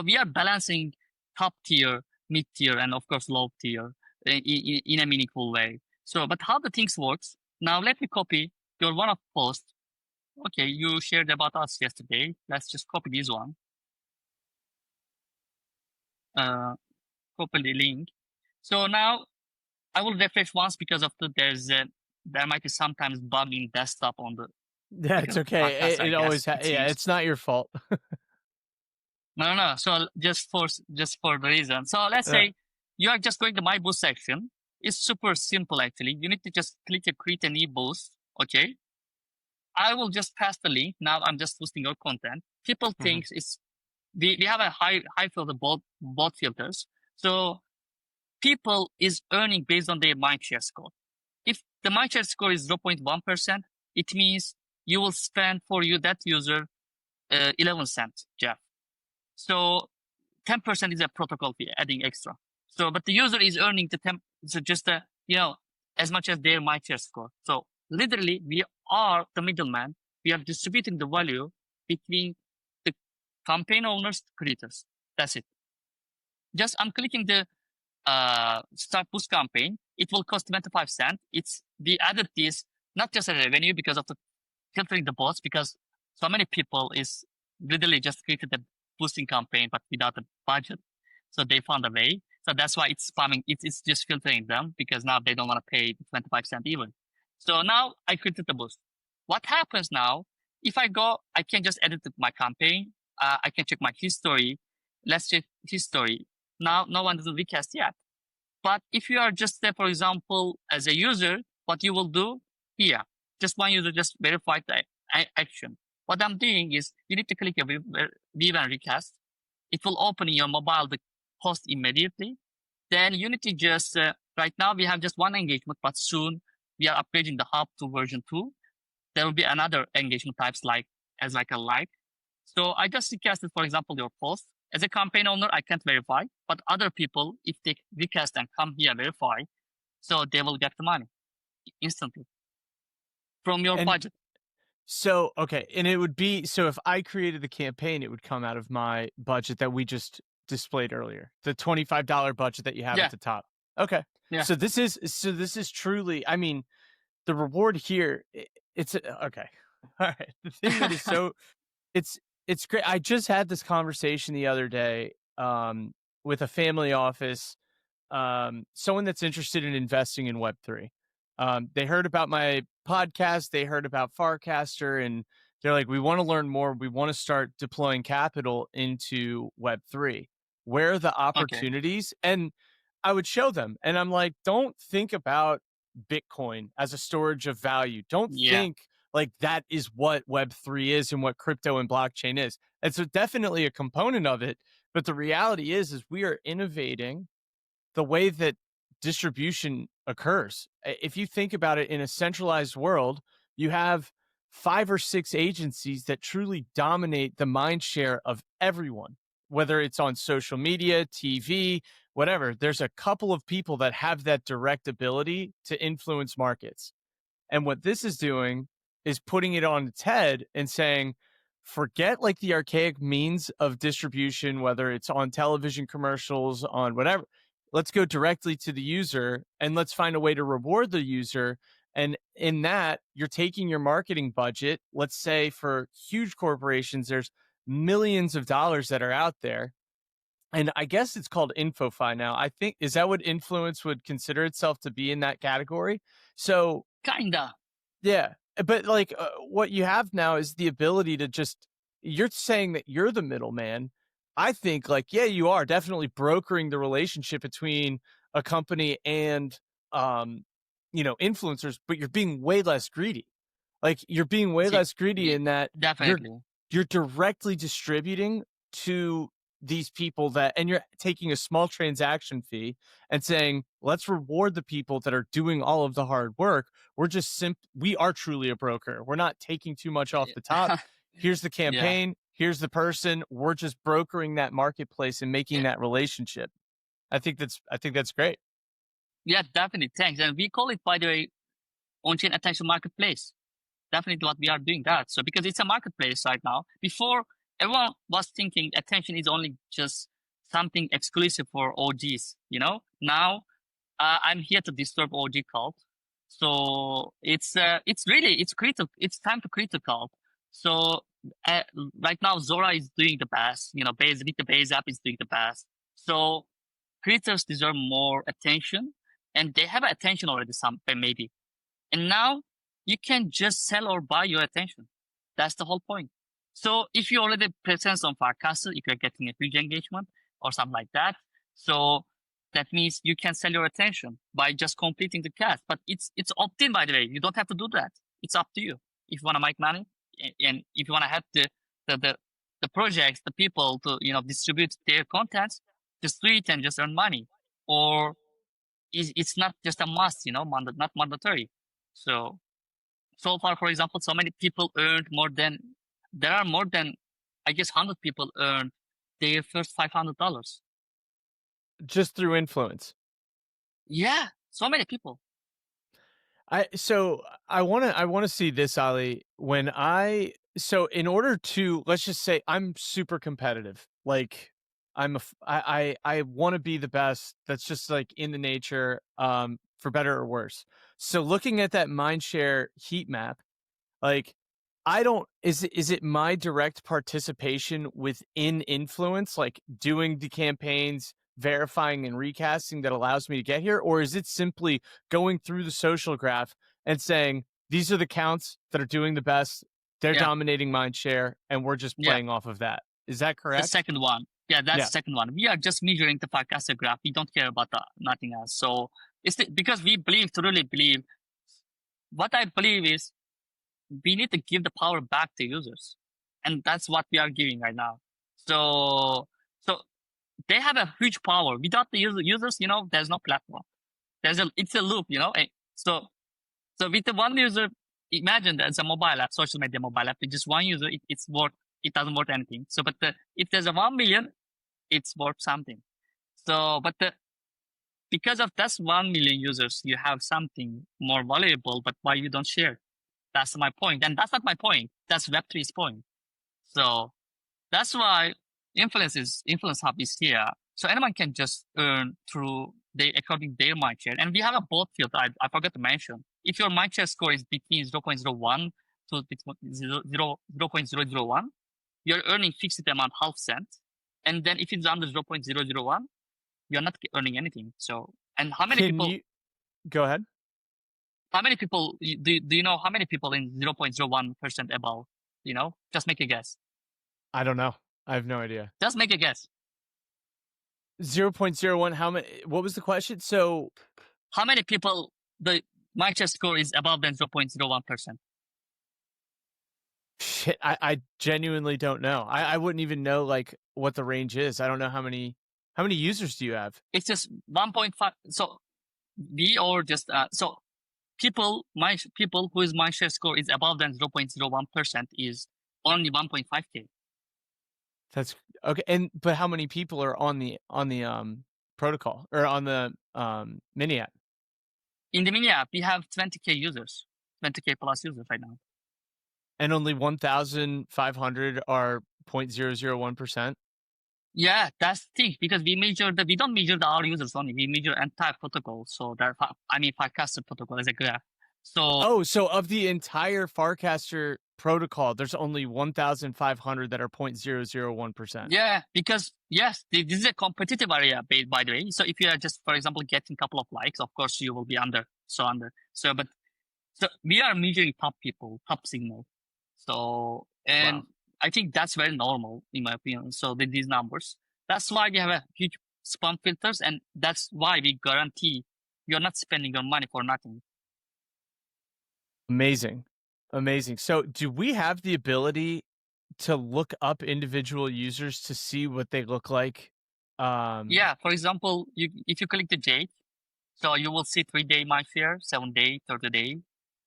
we are balancing top tier, mid tier, and of course low tier in a meaningful way. So, but how the things works now? Let me copy your one of post. Okay, you shared about us yesterday. Let's just copy this one. Copy the link. So now I will refresh once because of there might be sometimes bug in desktop on the Yeah, it's because of the okay. podcast, I It guess always it yeah, seems. it's not your fault. No. So just for the reason. So let's Yeah. say you are just going to my boost section. It's super simple actually. You need to just click a create a new boost. Okay. I will just pass the link. Now I'm just boosting your content. People Mhm. think we have a high filter bot filters. So people is earning based on their mindshare score. If the mindshare score is 0.1%, it means you will spend for that user 11 cents, Jeff. So 10% is a protocol fee, adding extra. So, but the user is earning the 10, so just as much as their mindshare score. So literally, we are the middleman. We are distributing the value between the campaign owners, creators. That's it. Just I'm clicking the start boost campaign. It will cost 25 cents. We added this not just a revenue because of the filtering the bots, because so many people is literally just created a boosting campaign but without a budget. So they found a way. So that's why it's spamming. It's just filtering them because now they don't want to pay 25 cents even. So now I created the boost. What happens now? If I go, I can just edit my campaign. I can check my history. Let's check history. Now, no one does a recast yet. But if you are just there, for example, as a user, what you will do here, just one user just verified the action. What I'm doing is you need to click a view and recast. It will open in your mobile the post immediately. then you need to just right now we have just one engagement, but soon we are upgrading the hub to version 2. There will be another engagement types like as like a like. So I just recasted, for example, your post. As a campaign owner, I can't verify, but other people, if they recast and come here verify, so they will get the money instantly from your And budget. so, okay, and it would be so if I created the campaign, it would come out of my budget that we just displayed earlier, the $25 budget that you have at Yeah, the top. Okay. yeah. So this is truly, I mean, the reward here, it's okay. All right. The thing that is so it's it's great. I just had this conversation the other day with a family office, someone that's interested in investing in Web3. They heard about my podcast, they heard about Farcaster, and they're like, we want to learn more. We want to start deploying capital into Web3. Where are the Okay. opportunities? And I would show them, and I'm like, don't think about Bitcoin as a storage of value. Don't Yeah, think like that is what Web3 is and what crypto and blockchain is. It's definitely a component of it. But the reality is we are innovating the way that distribution occurs. If you think about it in a centralized world, you have 5 or 6 agencies that truly dominate the mind share of everyone, whether it's on social media, TV, whatever. There's a couple of people that have that direct ability to influence markets. And what this is doing is putting it on its head and saying, forget like the archaic means of distribution, whether it's on television commercials, on whatever. Let's go directly to the user and let's find a way to reward the user. And in that, you're taking your marketing budget. Let's say for huge corporations, there's millions of dollars that are out there. And I guess it's called InfoFi now. I think, is that what Influence would consider itself to be in that category? So kinda. yeah, but like what you have now is the ability to just you're saying that you're the middleman. I think like yeah, you are definitely brokering the relationship between a company and um influencers, but you're being way less greedy. Like you're being way See, less greedy yeah, in that you're definitely. you're directly distributing to these people that and you're taking a small transaction fee and saying, let's reward the people that are doing all of the hard work. We are truly a broker. We're not taking too much off the top. Yeah, Here's the yeah, campaign, here's the person. We're just brokering that marketplace and making yeah, that relationship. I think that's great. yeah. Definitely. Thanks. And we call it, by the way, on-chain attention marketplace. Definitely what we are doing that. So because it's a marketplace right now. Before, everyone was thinking attention is only just something exclusive for OGs. Now I'm here to disturb OG cult. So it's really it's critical. It's time to critical. So uh, right now Zora is doing the best. Base with the base app is doing the best. So creators deserve more attention, and they have attention already. Some maybe, and now you can just sell or buy your attention. That's the whole point. So if you already presence on Farcaster, if you're getting a huge engagement or something like that, so that means you can sell your attention by just completing the cast. But it's opt-in, by the way. You don't have to do that. It's up to you. If you want to make money and if you want to help the, the the projects, the people to distribute their contents, just do it and just earn money. Or it's not just a must, not mandatory. So far, for example, so many people earned more than there are more than I guess 100 people earned their first $500. Just through influence. Yeah, so many people. I want to see this, Ali. In order to, let's just say I'm super competitive. Like I want to be the best. That's just like in the nature, for better or worse. So looking at that mindshare heat map, like, I don't is it my direct participation within Influence, like doing the campaigns, verifying and recasting that allows me to get here? Or is it simply going through the social graph and saying, these are the counts that are doing the best, they're Yeah, dominating mind share, and we're just yeah. playing off of that? Is that The correct? second one. Yeah, that's Yeah. the second one. We are just measuring the forecasted graph. We don't care about nothing else. So because we believe, truly believe. What I believe is we need to give the power back to users, and that's what we are giving right now. So they have a huge power. Without the users, there's no platform. It's a loop, So with the one user, imagine that it's a mobile app, social media mobile app. With just one user, it doesn't worth anything. So, but if there's a 1 million, it's worth something. So, because of that's 1 million users, you have something more valuable. But why you don't share? That's my point, and that's not my point. That's Web3's point. So that's why Inflynce Hub is here. So anyone can just earn through according to their mindshare. And we have a both field. I forgot to mention. If your mindshare score is between 0.01 to 0.001, you're earning fixed amount half cent. And then if it's under 0.001, you're not earning anything. So, and how many people? Go ahead. How many people do you know? How many people in 0.01% above? Just make a guess. I don't know. I have no idea. Just make a guess. 0.01. How many? What was the question? So, how many people the mindshare score is above than 0.01%? Shit, I genuinely don't know. I wouldn't even know like what the range is. I don't know how many users do you have? It's just 1.5. So people whose mindshare score is above than 0.01% is only 1.5K. That's okay. But how many people are on the protocol or on the mini app? In the mini app, we have 20K users, 20K plus users right now. And only 1,500 are 0.001%. Yeah, that's the thing, because we don't measure our users only. We measure entire protocol. So Farcaster protocol is a graph. So so of the entire Farcaster protocol, there's only 1,500 that are 0.001%. Yeah, because yes, this is a competitive area, by the way. So if you are just, for example, getting a couple of likes, of course you will be under. So we are measuring top people, top signal. So, and wow. I think that's very normal in my opinion. So with these numbers, that's why we have a huge spam filters, and that's why we guarantee you're not spending your money for nothing. Amazing. So do we have the ability to look up individual users to see what they look like? Yeah, for example, if you click the date, so you will see 3-day mindshare, 7-day, 30-day,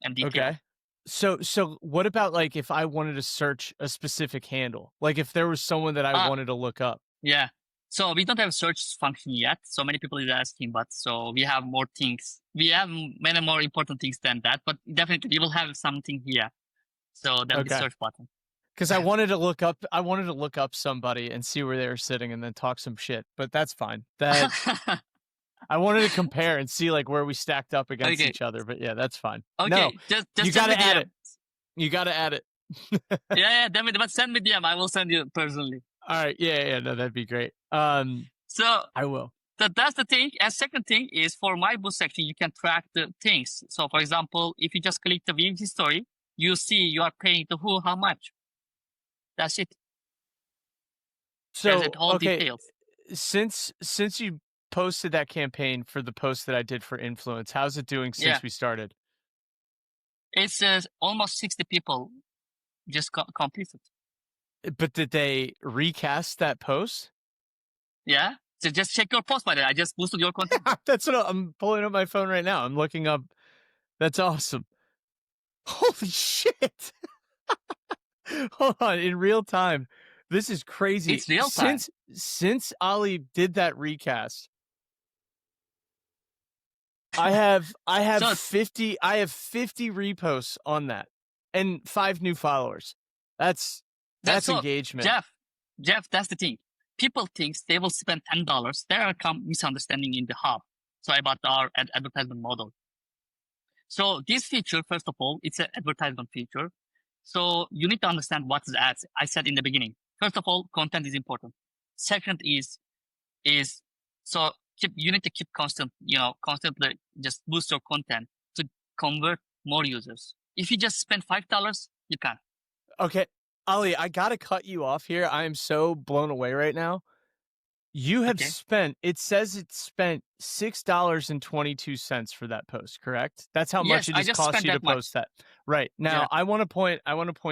and detail. Okay. So what about like if I wanted to search a specific handle? Like if there was someone that I wanted to look up? Yeah. So we don't have a search function yet. So many people are asking, but so we have more things. We have many more important things than that, but definitely we will have something here. So there'll be search button. Because I wanted to look up somebody and see where they were sitting and then talk some shit, but that's fine. That I wanted to compare and see like where we stacked up against each other, but yeah, that's fine. Okay, no, just you gotta add it. You gotta add it. yeah, definitely. But send me DM. I will send you personally. All right, yeah, no, that'd be great. So I will. So that's the thing. And second thing is for my boost section, you can track the things. So for example, if you just click the view history, you see you are paying to who, how much. That's it. So there's all details. Since you posted that campaign for the post that I did for Inflynce, how's it doing since we started? It's almost 60 people just completed. But did they recast that post? Yeah. So just check your post by the way. I just boosted your content. That's what I'm pulling up my phone right now. I'm looking up. That's awesome. Holy shit. Hold on, in real time. This is crazy. It's real time. Since Ali did that recast, I have 50 reposts on that and 5 new followers. That's engagement. Jeff, that's the thing. People think they will spend $10. There are misunderstanding in the hub. So about our advertisement model. So this feature, first of all, it's an advertisement feature. So you need to understand what is ads. I said in the beginning. First of all, content is important. Second is so you need to keep constantly just boost your content to convert more users. If you just spend $5, you can't. Okay, Ali, I gotta cut you off here. I am so blown away right now. You have spent, it says it spent $6.22 for that post, correct? That's how much it just cost you to post that. Right. Now, I want to point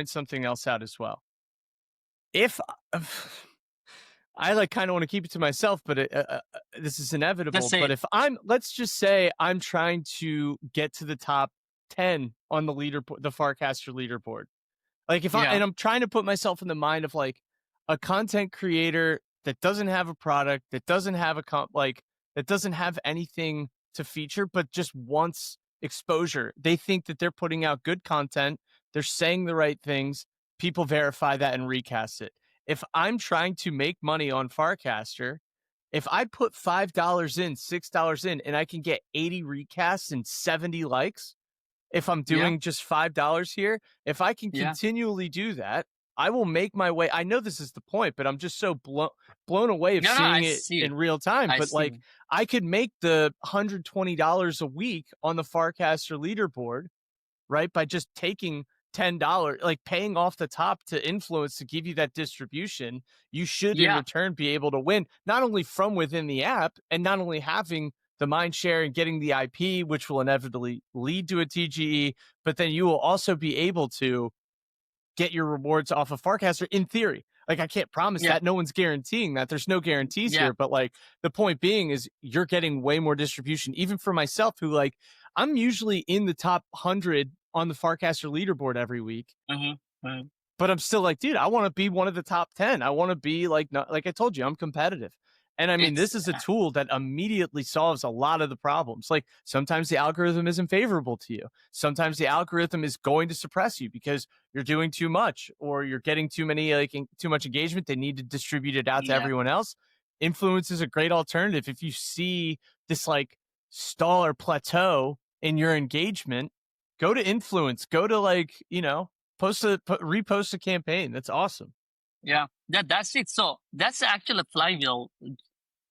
something else out as well. I like kind of want to keep it to myself, but this is Just inevitable. say But it. if let's just say I'm trying to get to the top 10 on the leaderboard, the Farcaster leaderboard. Like Yeah, I'm trying to put myself in the mind of like a content creator that doesn't have a product, that doesn't have that doesn't have anything to feature, but just wants exposure. They think that they're putting out good content, they're saying the right things, people verify that and recast it. If I'm trying to make money on Farcaster, if I put $5 in, $6 in, and I can get 80 recasts and 70 likes, if I'm yeah, doing just $5 here, if I can yeah. continually do that, I will make my way. I know this is the point, but I'm just so blown away of No, no, I seeing it see it. in real time. I But see like, it. I could make the $120 a week on the Farcaster leaderboard, right? By just taking $10, like paying off the top to Inflynce to give you that distribution. You should in Yeah, return be able to win, not only from within the app and not only having the mind share and getting the IP, which will inevitably lead to a TGE, but then you will also be able to get your rewards off of Farcaster in theory. Like I can't promise yeah, that. No one's guaranteeing that. There's no guarantees yeah. here, but like the point being is you're getting way more distribution, even for myself, who like I'm usually in the top 100 on the Farcaster leaderboard every week, Mm-hmm. Mm-hmm. but I'm still like, dude, I want to be one of the top 10. I want to be like, not, like I told you, I'm competitive. And I mean, It's this is a tool that immediately solves a lot of the problems. Like sometimes the algorithm isn't favorable to you. Sometimes the algorithm is going to suppress you because you're doing too much or you're getting too many, like too much engagement. They need to distribute it out to yeah, everyone else. Influence is a great alternative. If you see this like stall or plateau in your engagement, go to Influence, go to like, repost a campaign. That's awesome. yeah. That's it. So that's actually a flywheel.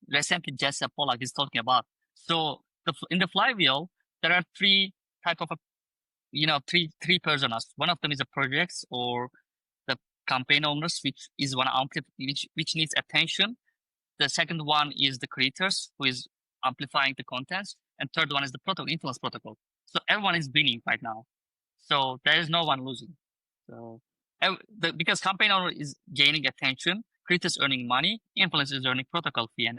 Recently, Jesse Pollack is talking about. So in the flywheel, there are three type of three personas. One of them is the projects or the campaign owners, which is one which needs attention. The second one is the creators, who is amplifying the contents, and third one is the influence protocol. So everyone is winning right now. So there is no one losing. So because campaign owner is gaining attention, creators earning money, influencers is earning protocol fee and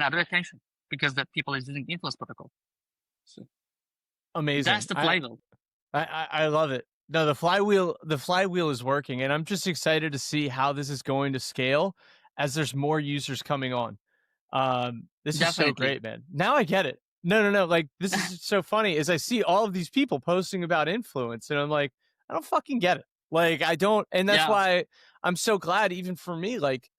other attention because the people is using influence protocol. So that's Amazing. the flywheel. I love it. No, the flywheel is working, and I'm just excited to see how this is going to scale as there's more users coming on. This is so Definitely. great, man. Now I get it. No. Like this is so funny is I see all of these people posting about Influence, and I'm like, I don't fucking get it. Like I don't, and that's Yeah. why I'm so glad, even for me, like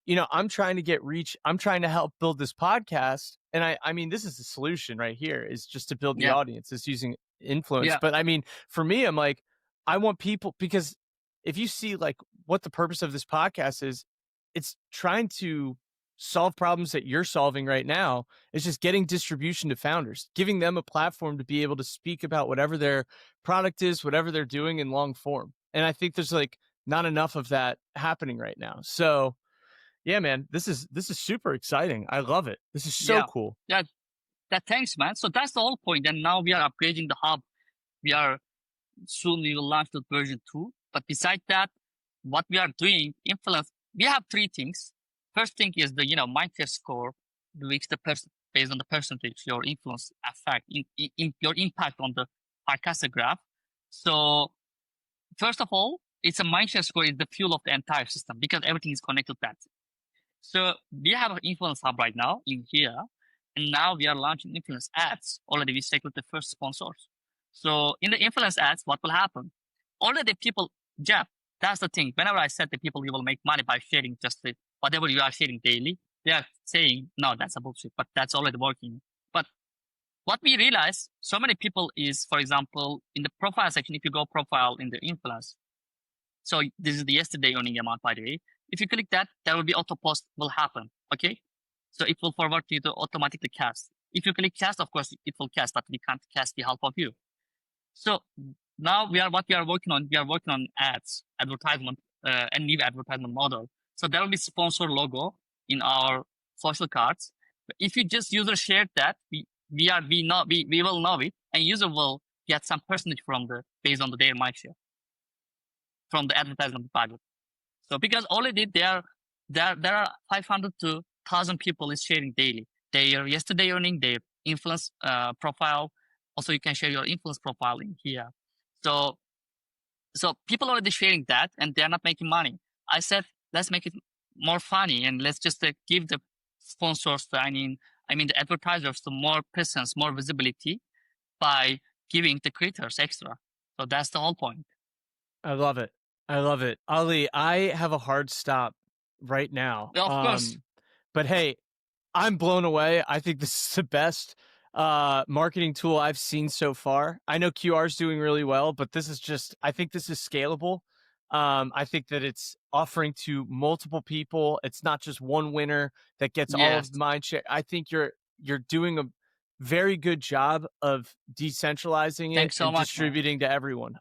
I'm trying to get reach. I'm trying to help build this podcast. And I mean, this is the solution right here is just to build the Yeah. audience. It's using Influence. Yeah. But I mean, for me, I'm like, I want people because if you see like what the purpose of this podcast is, it's trying to solve problems that you're solving right now. It's just getting distribution to founders, giving them a platform to be able to speak about whatever their product is, whatever they're doing in long form. And I think there's like not enough of that happening right now. So yeah, man, this is super exciting. I love it. This is so Yeah. cool. Yeah. Thanks, man. So that's the whole point. And now we are upgrading the hub. We are soon we will launch the version 2. But besides that, what we are doing, influence, we have three things. First thing is the, mindshare score, which the person, based on the percentage, your influence effect, in your impact on the Arcasa graph. So first of all, it's a mindshare score is the fuel of the entire system because everything is connected to that. So we have an influence hub right now in here. And now we are launching influence ads. Already we secured the first sponsors. So in the influence ads, what will happen? Already people, Jeff, that's the thing. Whenever I said to people you will make money by sharing just whatever you are sharing daily, they are saying, no, that's a bullshit, but that's already working. But what we realize, so many people is, for example, in the profile section, if you go profile in the influence, so this is the yesterday earning amount, by the way. If you click that, there will be auto post will happen. Okay. So it will forward you to automatically cast. If you click cast, of course, it will cast, but we can't cast the half of you. So now what we are working on ads, advertisement, and new advertisement model. So there will be sponsor logo in our social cards. But if you just user shared that, we will know it, and user will get some percentage from based on their mind share from the advertisement budget. So because already they are there are 500 to 1,000 people is sharing daily. Their yesterday earning, their influence profile. Also, you can share your influence profile in here. So people already sharing that, and they are not making money. I said, let's make it more funny, and let's just give the sponsors, I mean the advertisers, to more presence, more visibility by giving the creators extra. So that's the whole point. I love it. I love it. Ali, I have a hard stop right now. Yeah, of course. But hey, I'm blown away. I think this is the best marketing tool I've seen so far. I know QR is doing really well, but this is just, I think this is scalable. I think that it's offering to multiple people. It's not just one winner that gets all Yes. of mind share. I think you're doing a very good job of decentralizing it Thanks so and much, man. distributing to everyone.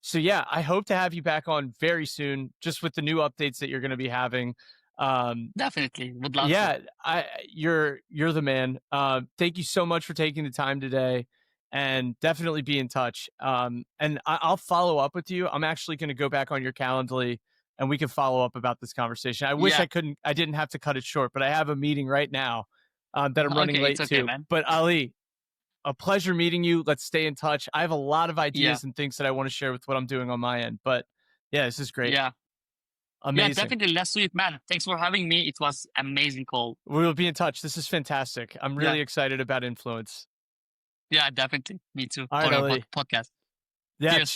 So yeah, I hope to have you back on very soon, just with the new updates that you're going to be having. Definitely. Would love to. Yeah, you're the man. Thank you so much for taking the time today, and definitely be in touch. And I'll follow up with you. I'm actually going to go back on your Calendly, and we can follow up about this conversation. I wish Yeah. I didn't have to cut it short, but I have a meeting right now that I'm running Okay, it's late okay, to. man. But Ali, a pleasure meeting you. Let's stay in touch. I have a lot of Yeah. ideas and things that I want to share with what I'm doing on my end. But yeah, this is great. Yeah. Yeah, Amazing. definitely. Let's do it, man. Thanks for having me. It was amazing call. We'll be in touch. This is fantastic. I'm Yeah. really excited about Inflynce. Yeah, definitely. Me too. All right, For your Ali. podcast. Yeah, Cheers. cheers.